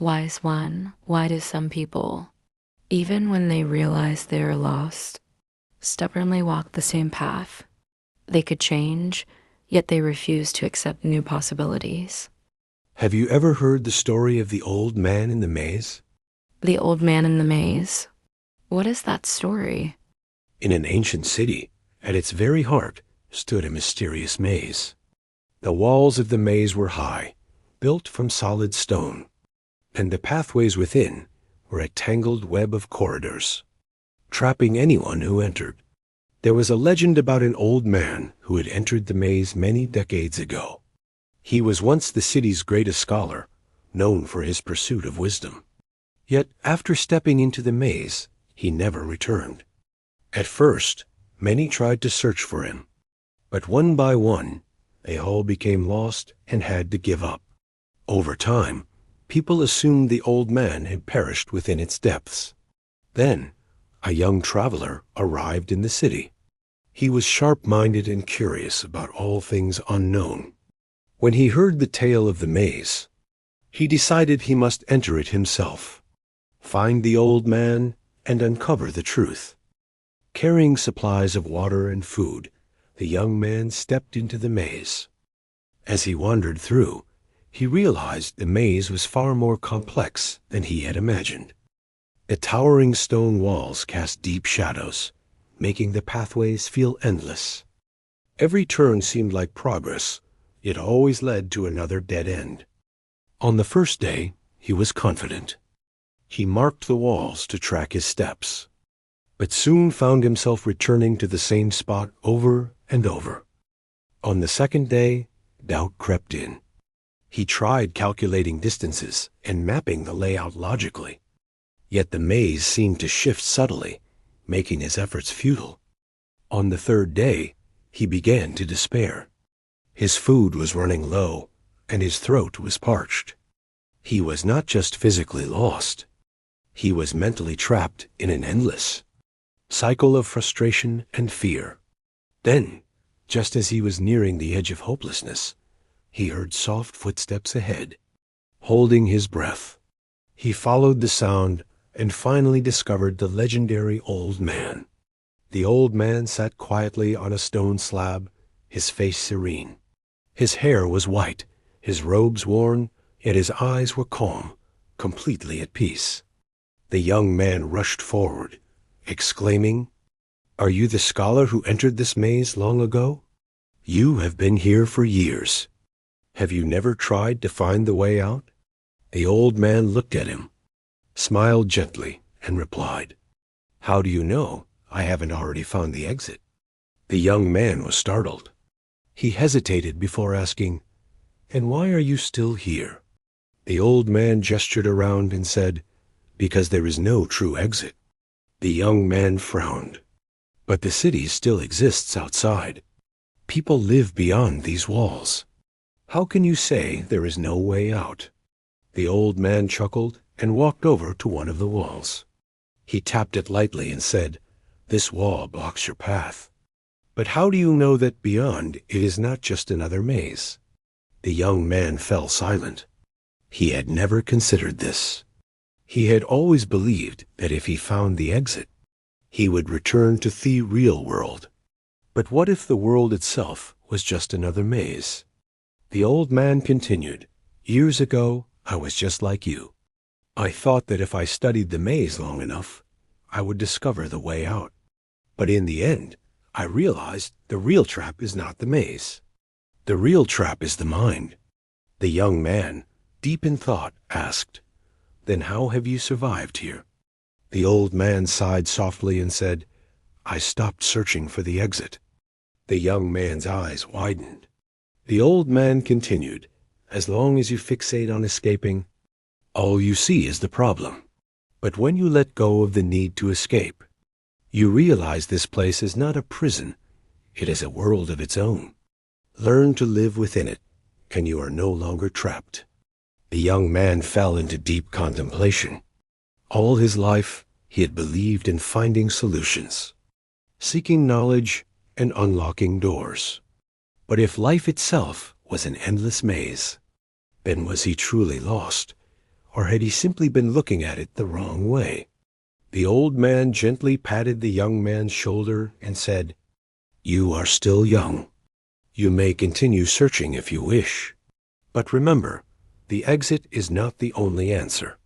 Wise one, why do some people, even when they realize they are lost, stubbornly walk the same path? They could change, yet they refuse to accept new possibilities. Have you ever heard the story of the old man in the maze? The old man in the maze. What is that story? In an ancient city, at its very heart, stood a mysterious maze. The walls of the maze were high, built from solid stone, and the pathways within were a tangled web of corridors, trapping anyone who entered. There was a legend about an old man who had entered the maze many decades ago. He was once the city's greatest scholar, known for his pursuit of wisdom. Yet after stepping into the maze, he never returned. At first, many tried to search for him, but one by one, they all became lost and had to give up. Over time, people assumed the old man had perished within its depths. Then, a young traveler arrived in the city. He was sharp-minded and curious about all things unknown. When he heard the tale of the maze, he decided he must enter it himself, find the old man, and uncover the truth. Carrying supplies of water and food, the young man stepped into the maze. As he wandered through, he realized the maze was far more complex than he had imagined. The towering stone walls cast deep shadows, making the pathways feel endless. Every turn seemed like progress, yet always led to another dead end. On the first day, he was confident. He marked the walls to track his steps, but soon found himself returning to the same spot over and over. On the second day, doubt crept in. He tried calculating distances and mapping the layout logically. Yet the maze seemed to shift subtly, making his efforts futile. On the third day, he began to despair. His food was running low, and his throat was parched. He was not just physically lost. He was mentally trapped in an endless cycle of frustration and fear. Then, just as he was nearing the edge of hopelessness, he heard soft footsteps ahead. Holding his breath, he followed the sound and finally discovered the legendary old man. The old man sat quietly on a stone slab, his face serene. His hair was white, his robes worn, yet his eyes were calm, completely at peace. The young man rushed forward, exclaiming, "Are you the scholar who entered this maze long ago? You have been here for years. Have you never tried to find the way out?" The old man looked at him, smiled gently, and replied, "How do you know I haven't already found the exit?" The young man was startled. He hesitated before asking, "And why are you still here?" The old man gestured around and said, "Because there is no true exit." The young man frowned. "But the city still exists outside. People live beyond these walls. How can you say there is no way out?" The old man chuckled and walked over to one of the walls. He tapped it lightly and said, "This wall blocks your path. But how do you know that beyond it is not just another maze?" The young man fell silent. He had never considered this. He had always believed that if he found the exit, he would return to the real world. But what if the world itself was just another maze? The old man continued, "Years ago, I was just like you. I thought that if I studied the maze long enough, I would discover the way out. But in the end, I realized the real trap is not the maze. The real trap is the mind." The young man, deep in thought, asked, "Then how have you survived here?" The old man sighed softly and said, "I stopped searching for the exit." The young man's eyes widened. The old man continued, "As long as you fixate on escaping, all you see is the problem. But when you let go of the need to escape, you realize this place is not a prison, it is a world of its own. Learn to live within it, and you are no longer trapped." The young man fell into deep contemplation. All his life, he had believed in finding solutions, seeking knowledge and unlocking doors. But if life itself was an endless maze, then was he truly lost, or had he simply been looking at it the wrong way? The old man gently patted the young man's shoulder and said, "You are still young. You may continue searching if you wish. But remember, the exit is not the only answer.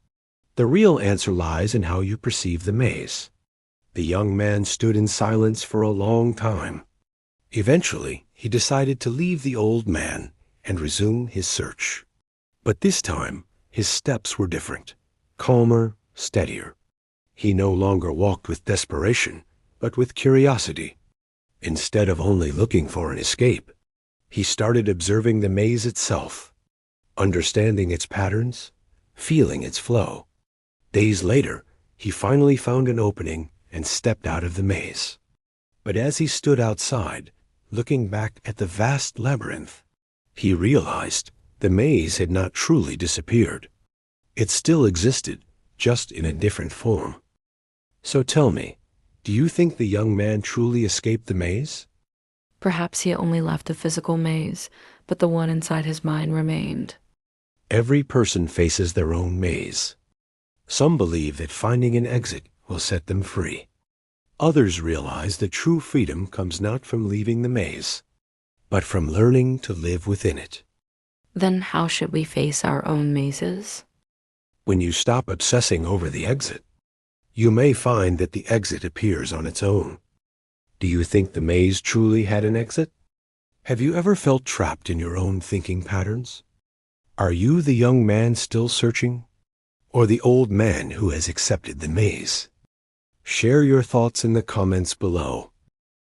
The real answer lies in how you perceive the maze." The young man stood in silence for a long time. Eventually, he decided to leave the old man and resume his search. But this time, his steps were different, calmer, steadier. He no longer walked with desperation, but with curiosity. Instead of only looking for an escape, he started observing the maze itself, understanding its patterns, feeling its flow. Days later, he finally found an opening and stepped out of the maze. But as he stood outside, looking back at the vast labyrinth, he realized the maze had not truly disappeared. It still existed, just in a different form. So tell me, do you think the young man truly escaped the maze? Perhaps he only left the physical maze, but the one inside his mind remained. Every person faces their own maze. Some believe that finding an exit will set them free. Others realize that true freedom comes not from leaving the maze, but from learning to live within it. Then how should we face our own mazes? When you stop obsessing over the exit, you may find that the exit appears on its own. Do you think the maze truly had an exit? Have you ever felt trapped in your own thinking patterns? Are you the young man still searching, or the old man who has accepted the maze? Share your thoughts in the comments below.